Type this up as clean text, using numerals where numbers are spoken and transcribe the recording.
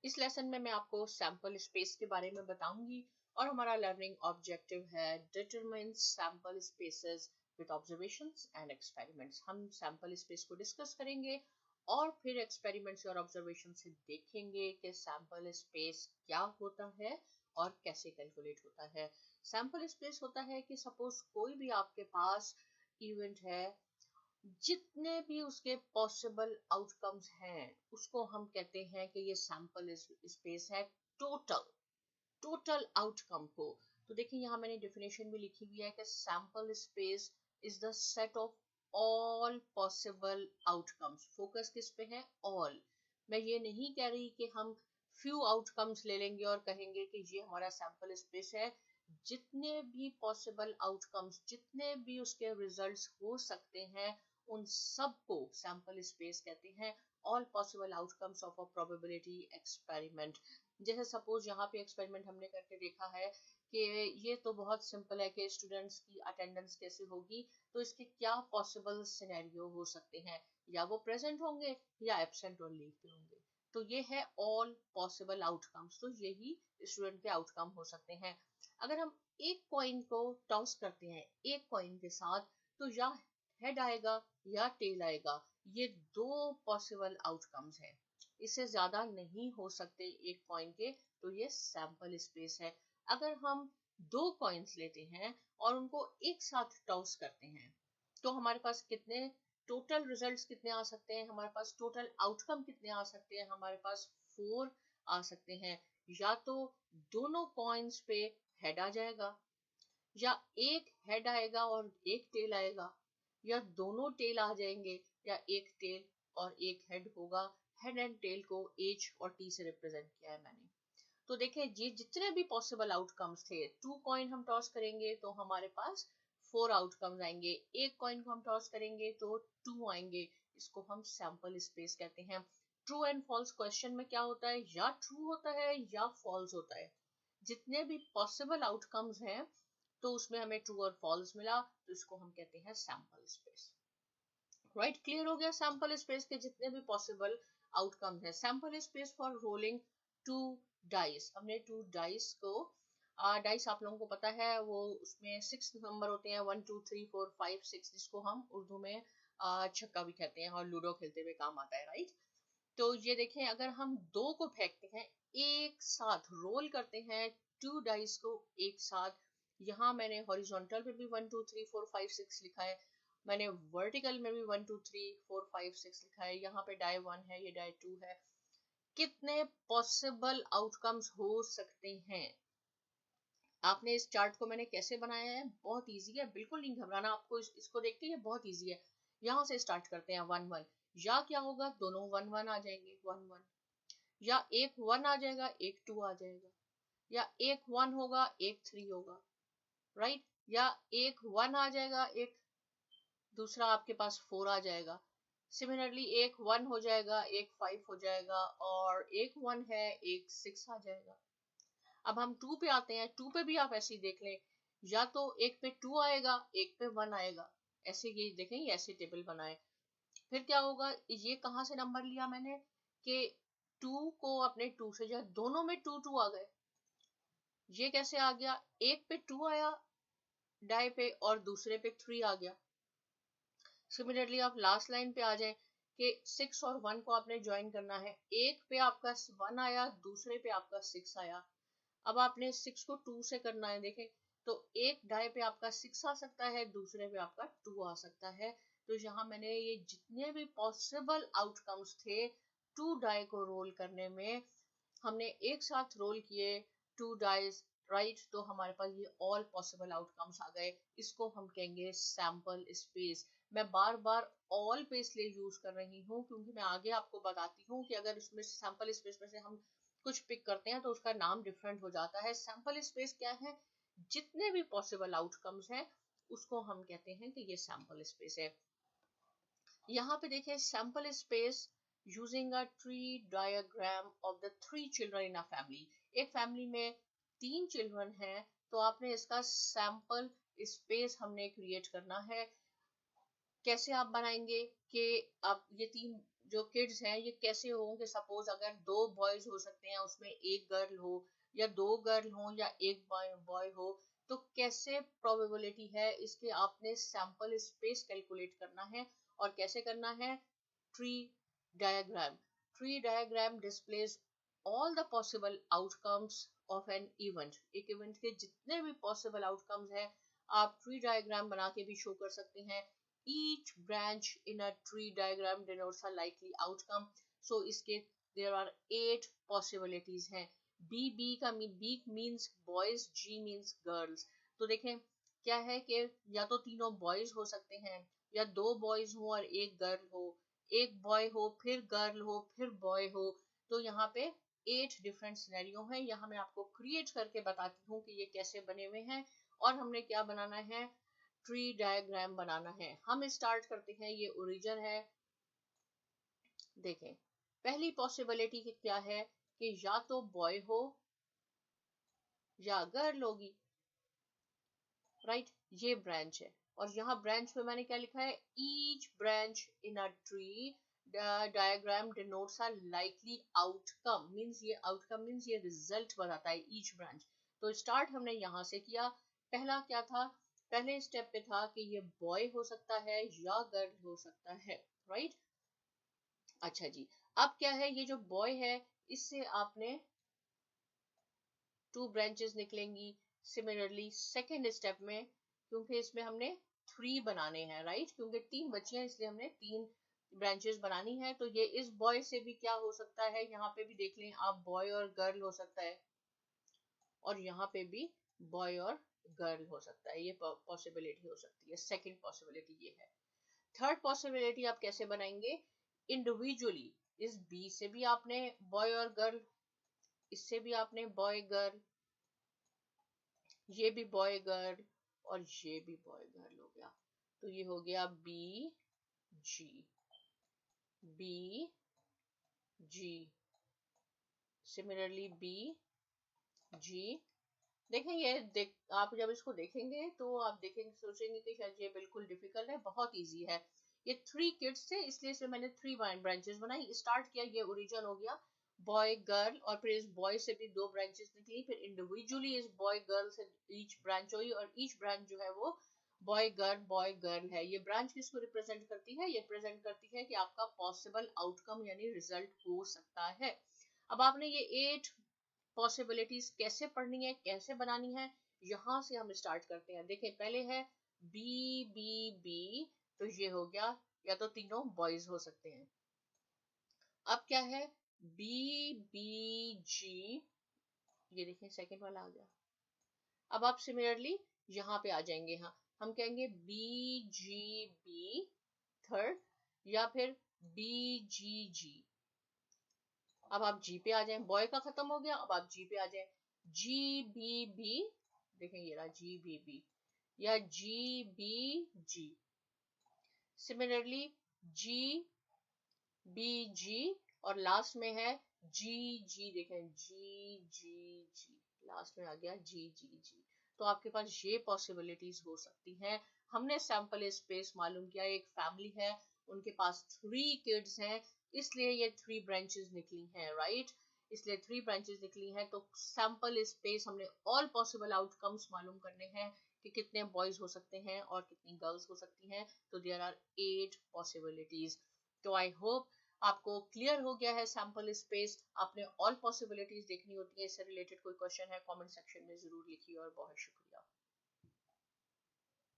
इस लेसन में मैं आपको सैंपल स्पेस के बारे में बताऊंगी और हमारा लर्निंग ऑब्जेक्टिव है determine sample spaces with observations and experiments. हम सैंपल स्पेस को डिस्कस करेंगे और फिर एक्सपेरिमेंट्स और ऑब्जर्वेशन से देखेंगे कि सैंपल स्पेस क्या होता है और कैसे कैलकुलेट होता है। सैंपल स्पेस होता है कि सपोज कोई भी आपके पास इवेंट है, जितने भी उसके पॉसिबल आउटकम्स हैं उसको हम कहते हैं कि ये सैंपल स्पेस है टोटल आउटकम को। तो देखिए यहाँ मैंने डेफिनेशन भी लिखी हुई है कि sample space is the set of all possible outcomes. Focus किस पे है? ऑल। मैं ये नहीं कह रही कि हम फ्यू आउटकम्स ले लेंगे और कहेंगे कि ये हमारा सैंपल स्पेस है। जितने भी पॉसिबल आउटकम्स, जितने भी उसके रिजल्ट्स हो सकते हैं, उन सबको सैंपल स्पेस कहते हैं। All possible outcomes of a probability experiment. जैसे सपोज यहाँ पे एक्सपेरिमेंट हमने करके देखा है कि ये तो बहुत सिंपल है कि स्टूडेंट्स की अटेंडेंस कैसे होगी, तो इसके क्या पॉसिबल सिनेरियो हो सकते हैं, या वो प्रेजेंट होंगे या एब्सेंट और लीव पे होंगे। तो ये है ऑल पॉसिबल आउटकम्स, तो यही स्टूडेंट के आउटकम हो सकते हैं। अगर हम एक कॉइन को टॉस करते हैं एक कॉइन के साथ, तो या हेड आएगा या टेल आएगा। ये दो पॉसिबल आउटकम्स हैं, इससे ज्यादा नहीं हो सकते एक कॉइन के, तो ये सैंपल स्पेस है। अगर हम दो कॉइन्स लेते हैं और उनको एक साथ टॉस करते हैं, तो हमारे पास कितने टोटल रिजल्ट्स कितने आ सकते हैं, हमारे पास टोटल आउटकम कितने आ सकते हैं? हमारे पास 4 आ सकते हैं। या तो दोनों कॉइन्स पे हेड आ जाएगा, या एक हेड आएगा और एक टेल आएगा, या दोनों टेल आ जाएंगे, या एक टेल और एक हेड होगा। हेड एंड टेल को एच और टी से रिप्रेजेंट किया है मैंने। तो देखिए ये जितने भी पॉसिबल आउटकम्स थे, 2 कॉइन हम टॉस करेंगे तो हमारे पास 4 आउटकम्स आएंगे। एक कॉइन को हम टॉस करेंगे तो 2 आएंगे। इसको हम सैंपल स्पेस कहते हैं। ट्रू एंड फॉल्स क्वेश्चन में क्या होता है? या ट्रू होता है या फॉल्स होता है। जितने भी पॉसिबल आउटकम्स हैं तो उसमें हमें ट्रू और फॉल्स मिला, तो इसको हम कहते हैं सैंपल स्पेस। राइट, क्लियर हो गया? सैंपल स्पेस के जितने भी पॉसिबल आउटकम है। Sample space for rolling 2 dice. हमने 2 डाइस को, डाइस आप लोगों को पता है वो उसमें 6 नंबर होते हैं, 1 2 3 4 5 6, जिसको हम उर्दू में छक्का भी कहते हैं और लूडो खेलते हुए काम आता है। राइट, तो ये देखें, अगर हम दो को फेंकते हैं एक साथ, रोल करते हैं 2 डाइस को एक साथ, यहाँ मैंने हॉरिजॉन्टल पे भी 1 2 3 4 5 6 लिखा है, मैंने वर्टिकल में भी 1 2 3 4 5 6 लिखा है। यहाँ पे डाई 1 है, ये डाई 2 है। कितने पॉसिबल आउटकम्स हो सकते हैं? आपने इस चार्ट को मैंने कैसे बनाया है, बहुत इजी है, बिल्कुल नहीं घबराना आपको। इसको देख के ये बहुत इजी है। यहाँ से स्टार्ट करते हैं 1 1। या क्या होगा? दोनों 1 1 आ जाएंगे, 1 1। या एक 1 आ जाएगा, एक 2 आ जाएगा। या एक 1 होगा, एक 3 होगा। राइट, या एक 1 आ जाएगा, एक दूसरा आपके पास 4 आ जाएगा। सिमिलरली एक 1 हो जाएगा, एक 5 हो जाएगा, और एक 1 है, एक 6 आ जाएगा। अब हम 2 पे आते हैं। 2 पे भी आप ऐसे ही देख लें, या तो एक पे 2 आएगा, एक पे 1 आएगा। ऐसे ये देखें, ये ऐसे टेबल बनाए। फिर क्या होगा? ये कहाँ से नंबर लिया मैंने कि 2 को अपने 2 से जो दोनों में 2 2 आ गए। ये कैसे आ गया? एक पे 2 आया डाई पे और दूसरे पे 3 आ गया। सिमिलरली आप लास्ट लाइन पे आ जाएं कि 6 और 1 को आपने ज्वाइन करना है। एक पे आपका 1 आया, दूसरे पे आपका 6 आया। अब आपने 6 को 2 से करना है। देखें, तो एक डाई पे आपका 6 आ सकता है, दूसरे पे आपका 2 आ सकता है। तो यहाँ मैंने ये जितने भी पॉसिबल आउटकम्स थे 2 डाई को रोल करने में, हमने एक साथ रोल किए 2 डाइज। राइट, तो हमारे पास ये ऑल पॉसिबल आउटकम्स आ गए। इसको हम कहेंगे सैंपल स्पेस। मैं बार बार ऑल पे इसलिए यूज कर रही हूँ क्योंकि मैं आगे आपको बताती हूँ कि अगर इसमें सैंपल स्पेस में से हम कुछ पिक करते हैं तो उसका नाम डिफरेंट हो जाता है। सैंपल स्पेस क्या है? जितने भी पॉसिबल आउटकम्स हैं उसको हम कहते हैं कि ये सैंपल स्पेस है। यहाँ पे देखिए, sample space using a tree diagram of the 3 children in a family. एक फैमिली में 3 चिल्ड्रन हैं, तो आपने इसका सैंपल स्पेस हमने क्रिएट करना है। कैसे आप बनाएंगे कि आप ये 3 जो किड्स हैं ये कैसे होंगे, सपोज अगर 2 बॉयज हो सकते हैं उसमें एक गर्ल हो, या 2 गर्ल हो या एक बॉय हो, तो कैसे प्रोबेबिलिटी है इसके आपने सैंपल स्पेस कैलकुलेट करना है। और कैसे करना है, tree diagram. Tree diagram displays all the possible outcomes of an event. एक इवेंट के जितने भी पॉसिबल आउटकम्स हैं आप ट्री डायग्राम बना के भी शो कर सकते हैं। each branch in a tree diagram denotes a likely outcome, so इसके there are 8 possibilities हैं। B का B means boys, G means girls। तो देखें क्या है कि या तो तीनों बॉयज हो सकते हैं, या 2 बॉयज हो और एक गर्ल हो, एक बॉय हो फिर गर्ल हो फिर बॉय हो। तो यहाँ पे 8 डिफरेंट सिनेरियो हैं। यहाँ मैं आपको क्रिएट करके बताती हूँ कि ये कैसे बने हुए हैं और हमने क्या बनाना है, ट्री डायग्राम बनाना है। हम स्टार्ट करते हैं, ये ओरिजिन है। देखें पहली पॉसिबिलिटी क्या है कि या तो बॉय हो या गर्ल होगी, राइट। ये ब्रांच है और यहाँ ब्रांच में मैंने क्या लिखा है, each branch in a tree diagram denotes a likely outcome, means ये आउटकम मींस ये रिजल्ट बताता है ईच ब्रांच। तो स्टार्ट हमने यहाँ से किया। पहला क्या था, पहले स्टेप पे था कि ये बॉय हो सकता है या गर्ल हो सकता है, राइट। अच्छा जी, अब क्या है, ये जो बॉय है इससे आपने 2 ब्रांचेस निकलेंगी। सिमिलरली सेकेंड स्टेप में, क्योंकि इसमें हमने 3 बनाने हैं, राइट, क्योंकि 3 बच्चे हैं इसलिए हमने 3 ब्रांचेस बनानी है। तो ये इस बॉय से भी क्या हो सकता है, यहाँ पे भी देख लें आप, बॉय और गर्ल हो सकता है, और यहाँ पे भी बॉय और गर्ल हो सकता है। ये पॉसिबिलिटी हो सकती है, सेकंड पॉसिबिलिटी ये है। थर्ड पॉसिबिलिटी आप कैसे बनाएंगे, इंडिविजुअली इस बी से भी आपने बॉय और गर्ल, इससे भी आपने बॉय गर्ल, ये भी बॉय गर्ल और ये भी बॉय गर्ल हो गया। तो ये हो गया बी जी, बी जी, सिमिलरली बी जी। देखें ये आप जब इसको देखेंगे तो आप देखेंगे, सोचेंगे कि शायद ये बिल्कुल डिफिकल्ट है, बहुत इजी है। ये 3 किड्स थे इसलिए इसमें मैंने 3 ब्रांचेस बनाई, स्टार्ट किया, ये ओरिजिन हो गया बॉय गर्ल, और फिर इस बॉय से भी 2 ब्रांचेस निकली, फिर इंडिविजुअली इस बॉय गर्ल से ईच ब्रांच हुई, और ईच ब्रांच जो है वो बॉय गर्ल है। ये ब्रांच किसको रिप्रेजेंट करती है, ये रिप्रेजेंट करती है कि आपका पॉसिबल आउटकम यानी रिजल्ट हो सकता है। अब आपने ये 8 पॉसिबिलिटीज कैसे पढ़नी है, कैसे बनानी है, यहां से हम स्टार्ट करते हैं। देखें पहले है बी बी बी, तो ये हो गया, या तो तीनों बॉयज हो सकते हैं। अब क्या है, बी बी जी, ये देखें सेकंड वाला आ गया। अब आप सिमिलरली यहाँ पे आ जाएंगे, हाँ हम कहेंगे बी जी बी थर्ड, या फिर बी जी जी। अब आप जी पे आ जाएं, बॉय का खत्म हो गया, अब आप जी पे आ जाएं, जी बी बी, देखें ये रहा जी बी बी, या जी बी जी। सिमिलरली जी बी जी, और लास्ट में है जी जी, देखें जी जी जी, लास्ट में आ गया जी जी जी। तो आपके पास ये पॉसिबिलिटीज हो सकती हैं। हमने सैंपल स्पेस मालूम किया, एक फैमिली है उनके पास 3 किड्स हैं, इसलिए ये 3 ब्रांचेस निकली हैं, राइट, इसलिए 3 ब्रांचेस निकली हैं। तो सैंपल स्पेस हमने ऑल पॉसिबल आउटकम्स मालूम करने हैं कि कितने बॉयज हो सकते हैं और कितनी गर्ल्स हो सकती हैं। तो देयर आर 8 पॉसिबिलिटीज। तो आई होप आपको क्लियर हो गया है सैंपल स्पेस। आपने ऑल पॉसिबिलिटीज देखनी होती है, इससे रिलेटेड कोई क्वेश्चन है कमेंट सेक्शन में जरूर लिखिए, और बहुत शुक्रिया।